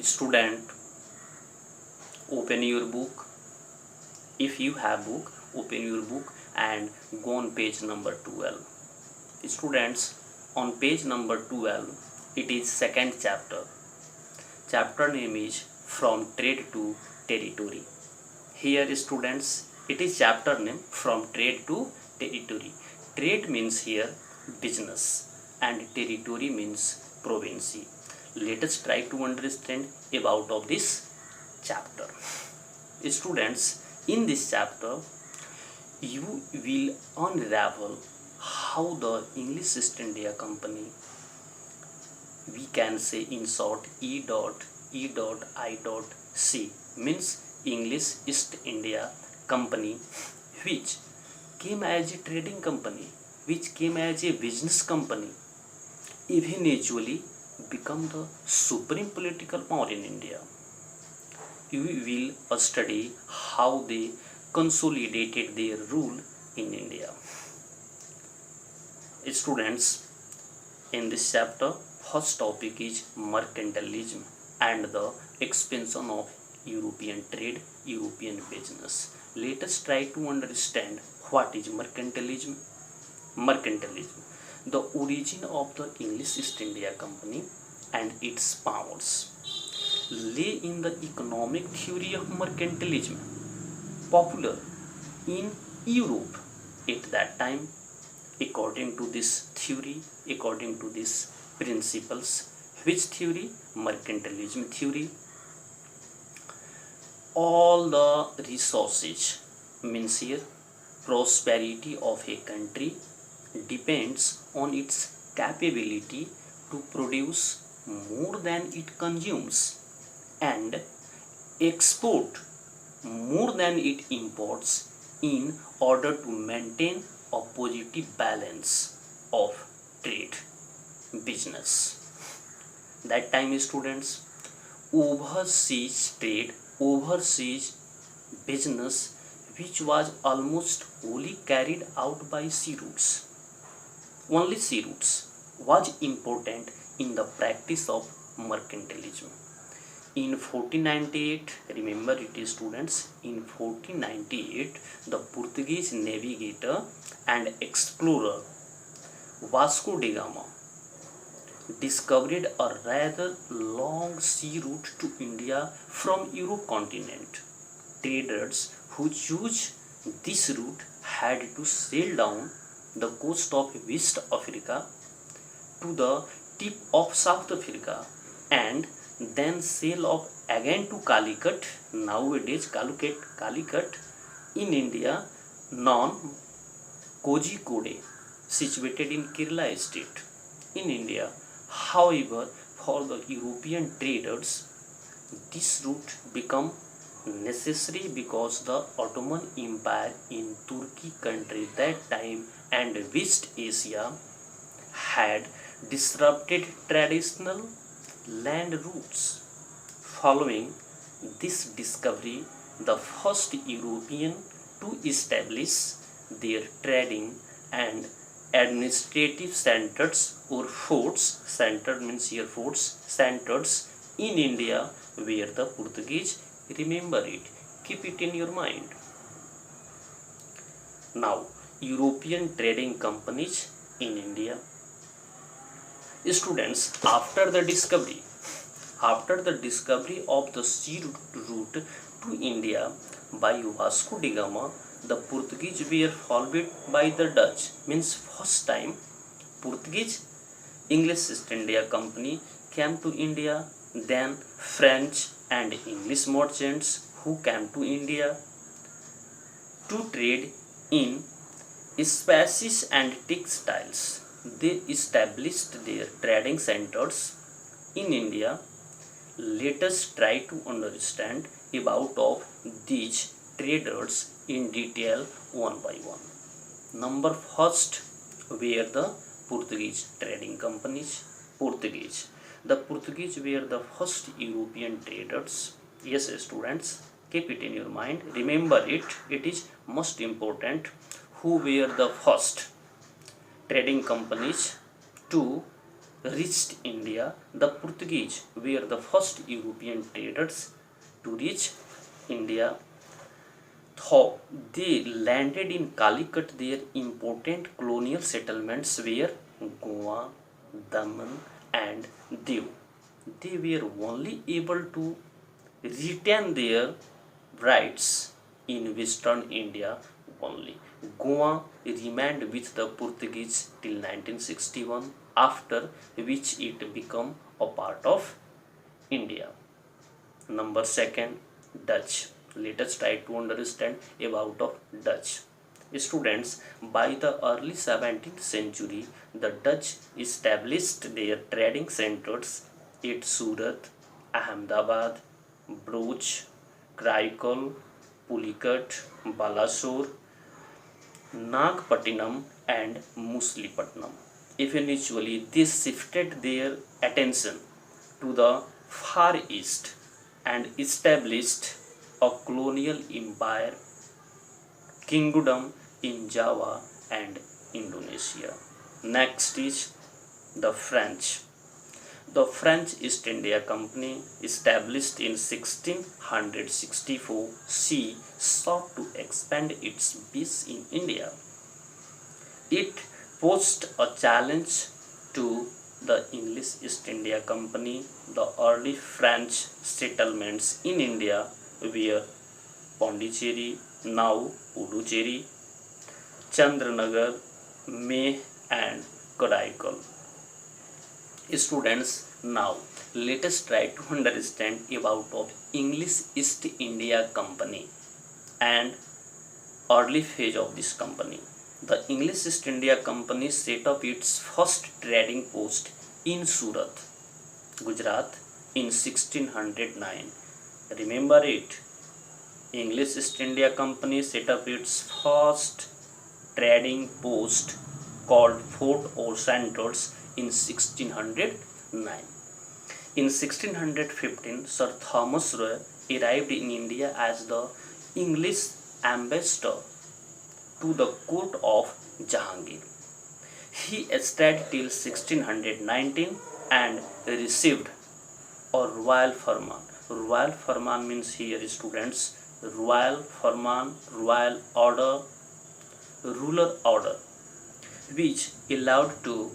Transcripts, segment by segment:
Student, open your book. If you have book, open your book and go on page number 12. Students, on page number 12, it is second chapter. Chapter name is From Trade to Territory. Here students, it is chapter name From Trade to Territory. Trade means here business and territory means province. Let us try to understand about of this chapter. Students, in this chapter you will unravel how the English East India Company, we can say in short E.I.C, means English East India Company, which came as a trading company, which came as a business company, eventually become the supreme political power in India. We will study how they consolidated their rule in India. Students, in this chapter, first topic is mercantilism and the expansion of European trade, European business. Let us try to understand what is mercantilism. Mercantilism, the origin of the English East India Company and its powers, lay in the economic theory of mercantilism, popular in Europe at that time. According to this theory, according to these principles, which theory? Mercantilism theory. All the resources, means here prosperity of a country, depends on its capability to produce more than it consumes and export more than it imports in order to maintain a positive balance of trade business. That time students, overseas trade, overseas business, which was almost wholly carried out by sea routes, only sea routes, was important in the practice of mercantilism. In 1498, remember it is students, in 1498, the Portuguese navigator and explorer Vasco da Gama discovered a rather long sea route to India from Europe continent. Traders who chose this route had to sail down the coast of West Africa to the tip of South Africa and then sail off again to Calicut, nowadays Calicut in India, known Kozhikode, situated in Kerala state in India. However, for the European traders, this route became necessary because the Ottoman Empire in Turkey country that time and West Asia had disrupted traditional land routes. Following this discovery, the first European to establish their trading and administrative centers or forts, center means here forts, centers in India were the Portuguese. Remember it, keep it in your mind. Now, European trading companies in India. Students, after the discovery of the sea route to India by Vasco da Gama, the Portuguese were followed by the Dutch. Means first time Portuguese English East India Company came to India, then French and English merchants who came to India to trade in spices and textiles. They established their trading centers in India. Let us try to understand about of these traders in detail one by one. Number first were the Portuguese trading companies. The Portuguese were the first European traders. Yes, students, keep it in your mind. Remember it. It is most important. Who were the first trading companies to reached India, the Portuguese were the first European traders to reach India. Though they landed in Calicut, their important colonial settlements were Goa, Daman, and Diu. They were only able to retain their rights in western India only. Goa remained with the Portuguese till 1961, after which it became a part of India. Number second, Dutch. Let us try to understand about of Dutch. Students, by the early 17th century, the Dutch established their trading centers at Surat, Ahmedabad, Bruges, Kraikal, Pulicat, Balasore, Nagpattinam, and Muslipatnam. Eventually, they shifted their attention to the Far East and established a colonial empire kingdom in Java and Indonesia. Next is the French. The French East India Company, established in 1664, she sought to expand its base in India. It posed a challenge to the English East India Company. The early French settlements in India were Pondicherry, now Puducherry, Chandranagar, Meh, and Karaikal. Students, now let us try to understand about of English East India Company and early phase of this company. The English East India Company set up its first trading post in Surat, Gujarat in 1609. Remember it. English East India Company set up its first trading post called Fort or Santos in 1609. In 1615, Sir Thomas Roy arrived in India as the English ambassador to the court of Jahangir. He stayed till 1619 and received a royal farman. Royal farman means here, students, royal farman, royal order, ruler order, which allowed to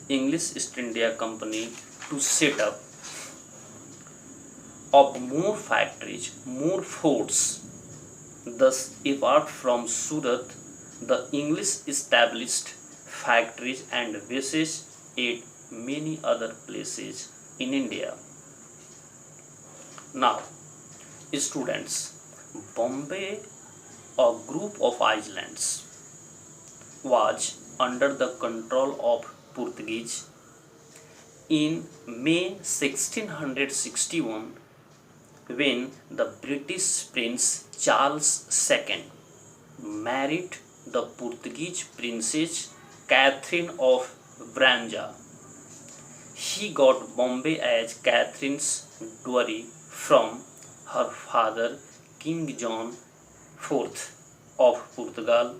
English East India Company to set up more factories, more forts. Thus, apart from Surat, the English established factories and bases at many other places in India. Now, students, Bombay, a group of islands, was under the control of Portuguese. In May 1661, when the British Prince Charles II married the Portuguese Princess Catherine of Braganza, he got Bombay as Catherine's dowry from her father, King John IV of Portugal.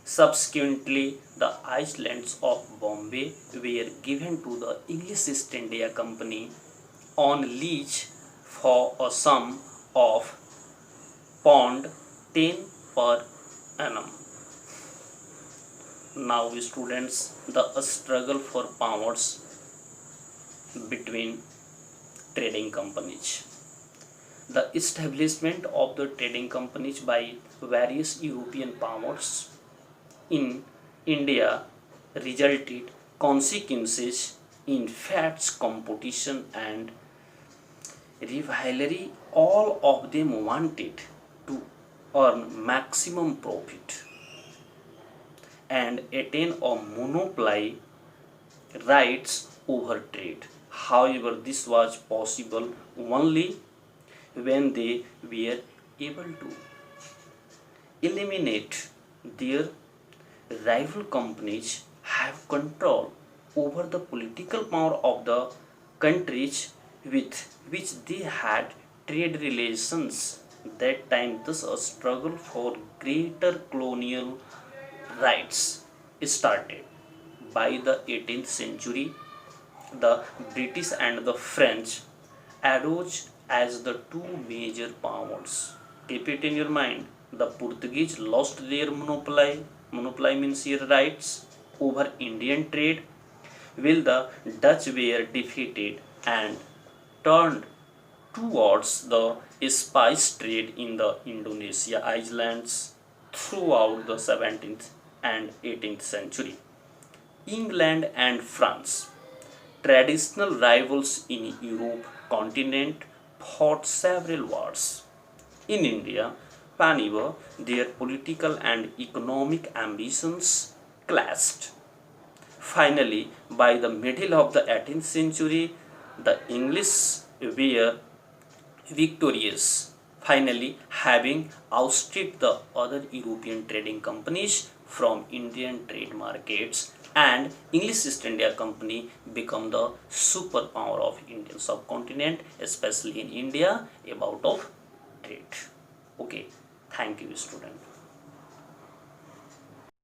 Subsequently, the islands of Bombay were given to the English East India Company on lease for a sum of £10 per annum. Now, students, the struggle for powers between trading companies. The establishment of the trading companies by various European powers in India resulted consequences in fierce competition and rivalry. All of them wanted to earn maximum profit and attain a monopoly rights over trade. However, this was possible only when they were able to eliminate their rival companies, have control over the political power of the countries with which they had trade relations. That time, thus a struggle for greater colonial rights started. By the 18th century, The British and the French arose as the two major powers. Keep it in your mind. The Portuguese lost their monopoly. Monopoly means your rights over Indian trade, while the Dutch were defeated and turned towards the spice trade in the Indonesia islands throughout the 17th and 18th century. England and France, traditional rivals in Europe continent, fought several wars. In India, whenever their political and economic ambitions clashed. Finally, by the middle of the 18th century, the English were victorious, finally having ousted the other European trading companies from Indian trade markets, and English East India Company become the superpower of Indian subcontinent, especially in India, about of trade. Okay, thank you, student.